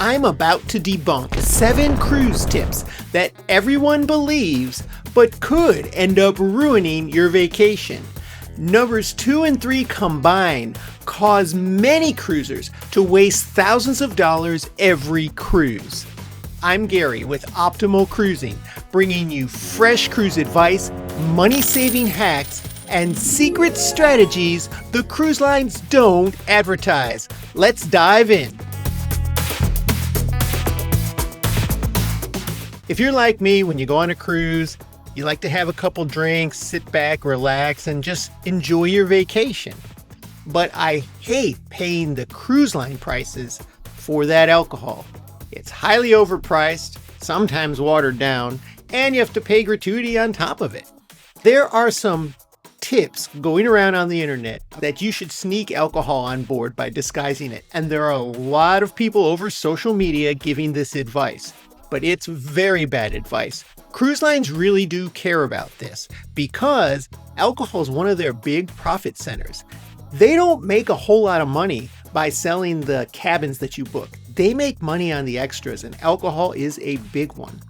I'm about to debunk 7 cruise tips that everyone believes but could end up ruining your vacation. Numbers 2 and 3 combined cause many cruisers to waste thousands of dollars every cruise. I'm Gary with Optimal Cruising, bringing you fresh cruise advice, money-saving hacks, and secret strategies the cruise lines don't advertise. Let's dive in. If you're like me, when you go on a cruise, you like to have a couple drinks, sit back, relax, and just enjoy your vacation. But I hate paying the cruise line prices for that alcohol. It's highly overpriced, sometimes watered down, and you have to pay gratuity on top of it. There are some tips going around on the internet that you should sneak alcohol on board by disguising it. And there are a lot of people over social media giving this advice. But it's very bad advice. Cruise lines really do care about this because alcohol is one of their big profit centers. They don't make a whole lot of money by selling the cabins that you book. They make money on the extras, and alcohol is a big one.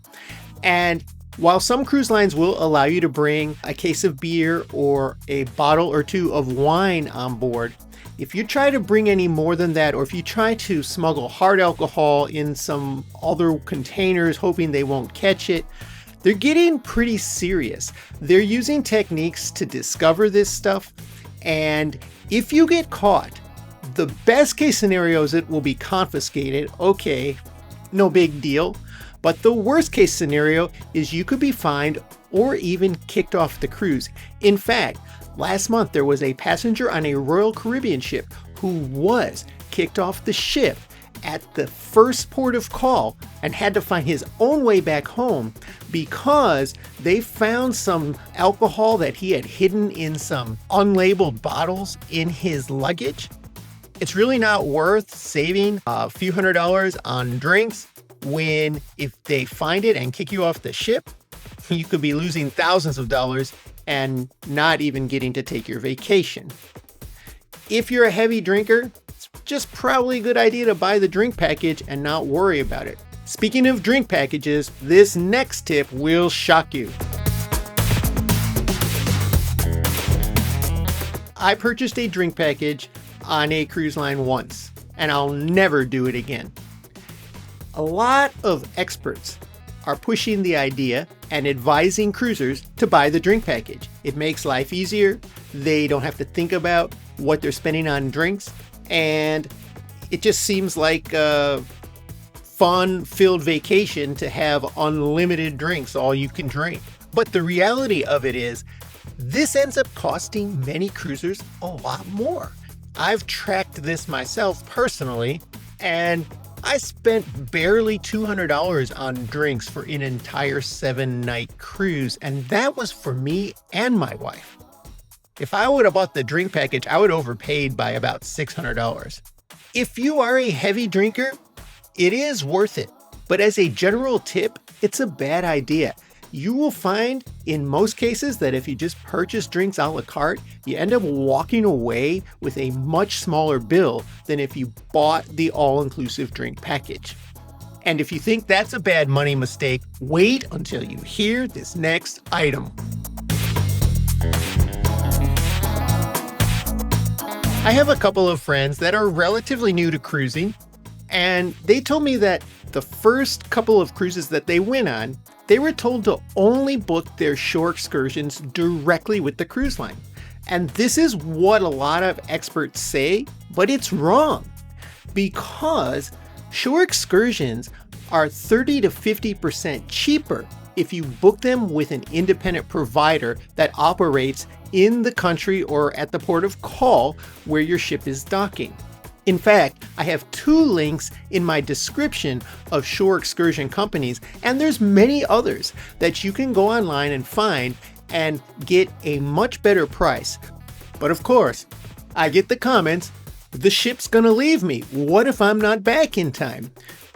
And while some cruise lines will allow you to bring a case of beer or a bottle or two of wine on board, if you try to bring any more than that, or if you try to smuggle hard alcohol in some other containers hoping they won't catch it, they're getting pretty serious. They're using techniques to discover this stuff, and if you get caught, the best case scenario is it will be confiscated. Okay, no big deal. But the worst case scenario is you could be fined or even kicked off the cruise. In fact, last month there was a passenger on a Royal Caribbean ship who was kicked off the ship at the first port of call and had to find his own way back home because they found some alcohol that he had hidden in some unlabeled bottles in his luggage. It's really not worth saving a few $100s on drinks when if they find it and kick you off the ship, you could be losing thousands of dollars and not even getting to take your vacation. If you're a heavy drinker, it's just probably a good idea to buy the drink package and not worry about it. Speaking of drink packages, this next tip will shock you. I purchased a drink package on a cruise line once, and I'll never do it again. A lot of experts are pushing the idea and advising cruisers to buy the drink package. It makes life easier. They don't have to think about what they're spending on drinks. And it just seems like a fun-filled vacation to have unlimited drinks, all you can drink. But the reality of it is, this ends up costing many cruisers a lot more. I've tracked this myself personally, and I spent barely $200 on drinks for an entire 7-night cruise, and that was for me and my wife. If I would have bought the drink package, I would have overpaid by about $600. If you are a heavy drinker, it is worth it. But as a general tip, it's a bad idea. You will find in most cases that if you just purchase drinks a la carte, you end up walking away with a much smaller bill than if you bought the all-inclusive drink package. And if you think that's a bad money mistake, wait until you hear this next item. I have a couple of friends that are relatively new to cruising, and they told me that the first couple of cruises that they went on, they were told to only book their shore excursions directly with the cruise line. And this is what a lot of experts say, but it's wrong because shore excursions are 30 to 50% cheaper if you book them with an independent provider that operates in the country or at the port of call where your ship is docking. In fact, I have 2 links in my description of shore excursion companies, and there's many others that you can go online and find and get a much better price. But of course, I get the comments, the ship's gonna leave me. What if I'm not back in time?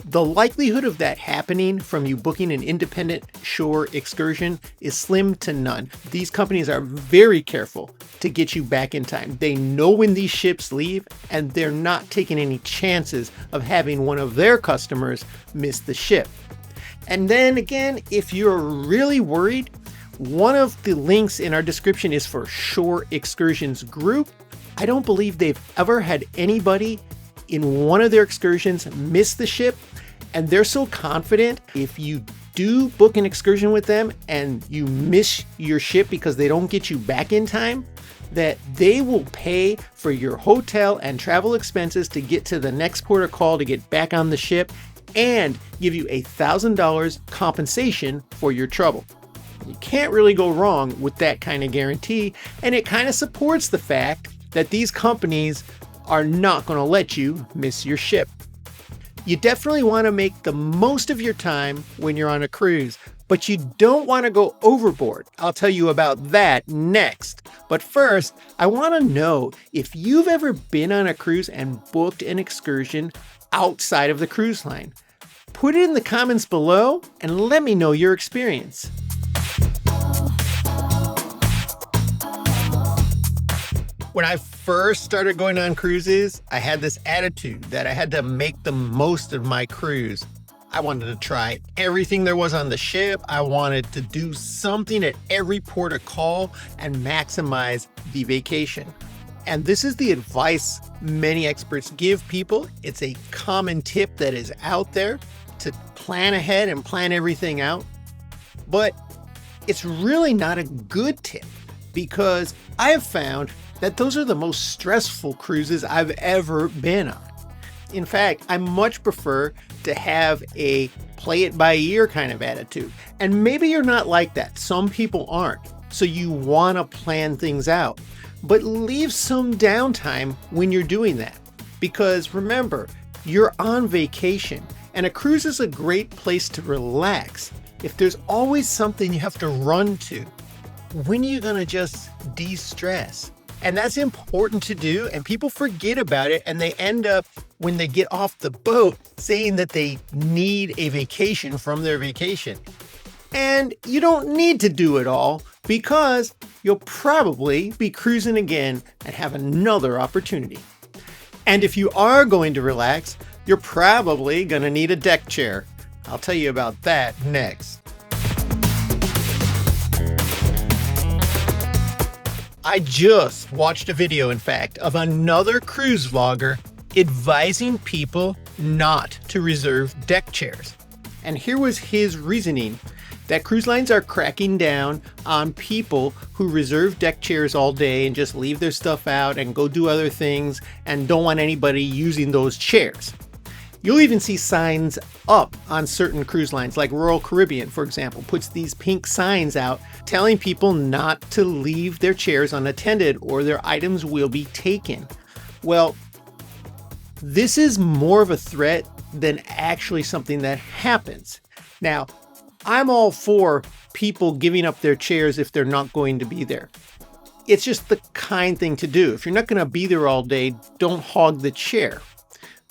The likelihood of that happening from you booking an independent shore excursion is slim to none. These companies are very careful to get you back in time. They know when these ships leave, and they're not taking any chances of having one of their customers miss the ship. And then again, if you're really worried, one of the links in our description is for Shore Excursions group. I don't believe they've ever had anybody in one of their excursions miss the ship, and they're so confident if you do book an excursion with them and you miss your ship because they don't get you back in time, that they will pay for your hotel and travel expenses to get to the next port of call to get back on the ship, and give you $1,000 compensation for your trouble. You can't really go wrong with that kind of guarantee, and it kind of supports the fact that these companies are not going to let you miss your ship. You definitely want to make the most of your time when you're on a cruise, but you don't want to go overboard. I'll tell you about that next. But first, I want to know if you've ever been on a cruise and booked an excursion outside of the cruise line. Put it in the comments below and let me know your experience. When I first started going on cruises, I had this attitude that I had to make the most of my cruise. I wanted to try everything there was on the ship. I wanted to do something at every port of call and maximize the vacation. And this is the advice many experts give people. It's a common tip that is out there to plan ahead and plan everything out. But it's really not a good tip, because I have found that those are the most stressful cruises I've ever been on. In fact, I much prefer to have a play it by ear kind of attitude. And maybe you're not like that. Some people aren't. So you want to plan things out, but leave some downtime when you're doing that. Because remember, you're on vacation, and a cruise is a great place to relax. If there's always something you have to run to, when are you going to just de-stress? And that's important to do, and people forget about it, and they end up, when they get off the boat, saying that they need a vacation from their vacation. And you don't need to do it all, because you'll probably be cruising again and have another opportunity. And if you are going to relax, you're probably going to need a deck chair. I'll tell you about that next. I just watched a video, in fact, of another cruise vlogger advising people not to reserve deck chairs. And here was his reasoning: that cruise lines are cracking down on people who reserve deck chairs all day and just leave their stuff out and go do other things and don't want anybody using those chairs. You'll even see signs up on certain cruise lines, like Royal Caribbean, for example, puts these pink signs out telling people not to leave their chairs unattended or their items will be taken. Well, this is more of a threat than actually something that happens. Now, I'm all for people giving up their chairs if they're not going to be there. It's just the kind thing to do. If you're not going to be there all day, don't hog the chair.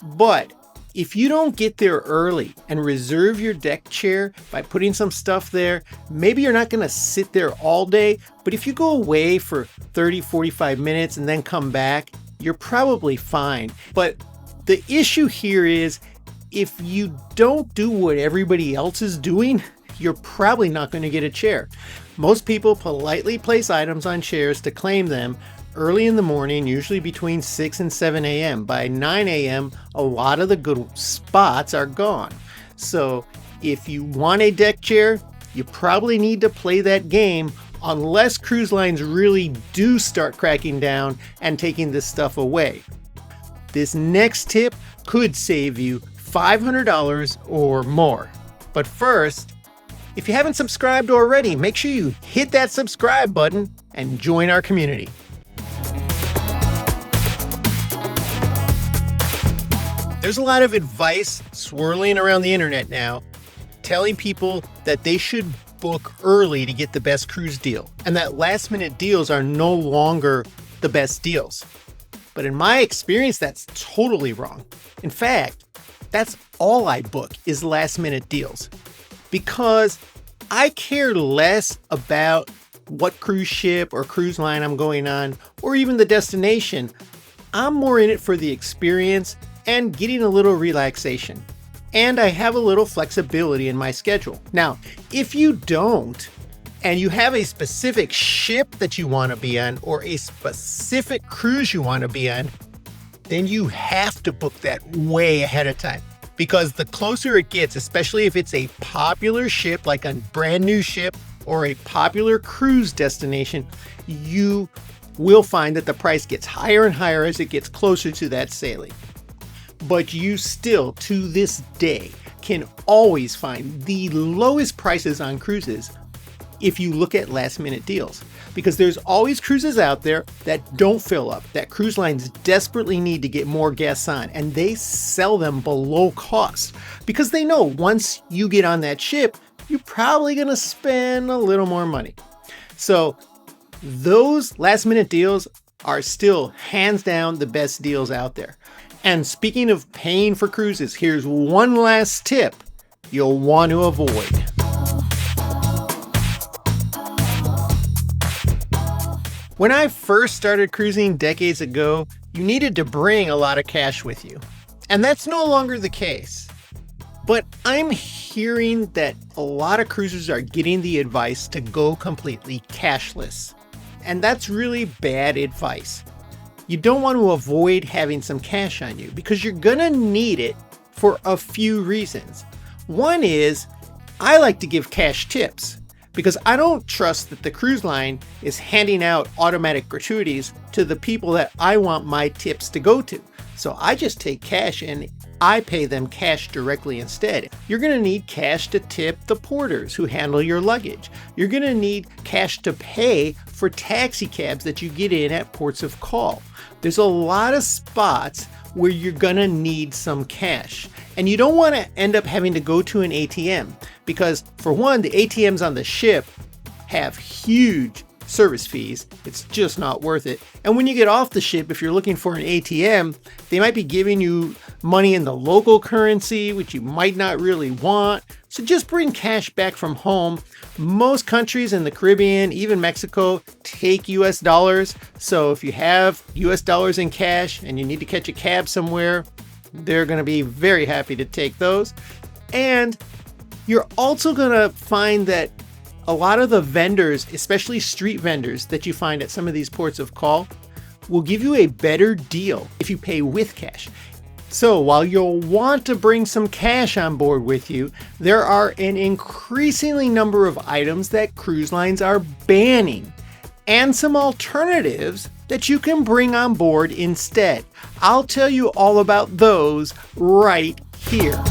But if you don't get there early and reserve your deck chair by putting some stuff there, maybe you're not going to sit there all day, but if you go away for 30, 45 minutes and then come back, you're probably fine. But the issue here is, if you don't do what everybody else is doing, you're probably not going to get a chair. Most people politely place items on chairs to claim them early in the morning, usually between 6 and 7 a.m. By 9 a.m., a lot of the good spots are gone. So if you want a deck chair, you probably need to play that game, unless cruise lines really do start cracking down and taking this stuff away. This next tip could save you $500 or more. But first, if you haven't subscribed already, make sure you hit that subscribe button and join our community. There's a lot of advice swirling around the internet now, telling people that they should book early to get the best cruise deal, and that last minute deals are no longer the best deals. But in my experience, that's totally wrong. In fact, that's all I book is last minute deals, because I care less about what cruise ship or cruise line I'm going on, or even the destination. I'm more in it for the experience and getting a little relaxation. And I have a little flexibility in my schedule. Now, if you don't, and you have a specific ship that you want to be on or a specific cruise you want to be on, then you have to book that way ahead of time. Because the closer it gets, especially if it's a popular ship, like a brand new ship or a popular cruise destination, you will find that the price gets higher and higher as it gets closer to that sailing. But you still, to this day, can always find the lowest prices on cruises if you look at last minute deals, because there's always cruises out there that don't fill up, that cruise lines desperately need to get more guests on, and they sell them below cost because they know once you get on that ship, you're probably going to spend a little more money. So those last minute deals are still hands down the best deals out there. And speaking of paying for cruises, here's one last tip you'll want to avoid. When I first started cruising decades ago, you needed to bring a lot of cash with you. And that's no longer the case. But I'm hearing that a lot of cruisers are getting the advice to go completely cashless. And that's really bad advice. You don't want to avoid having some cash on you because you're gonna need it for a few reasons. One is, I like to give cash tips, because I don't trust that the cruise line is handing out automatic gratuities to the people that I want my tips to go to. So I just take cash and I pay them cash directly instead. You're gonna need cash to tip the porters who handle your luggage. You're gonna need cash to pay for taxi cabs that you get in at ports of call. There's a lot of spots where you're gonna need some cash. And you don't wanna end up having to go to an ATM because, for one, the ATMs on the ship have huge service fees. It's just not worth it. And when you get off the ship, if you're looking for an ATM, they might be giving you money in the local currency, which you might not really want. So just bring cash back from home. Most countries in the Caribbean, even Mexico, take US dollars. So if you have US dollars in cash and you need to catch a cab somewhere, they're going to be very happy to take those. And you're also going to find that a lot of the vendors, especially street vendors that you find at some of these ports of call, will give you a better deal if you pay with cash. So while you'll want to bring some cash on board with you, there are an increasingly number of items that cruise lines are banning, and some alternatives that you can bring on board instead. I'll tell you all about those right here.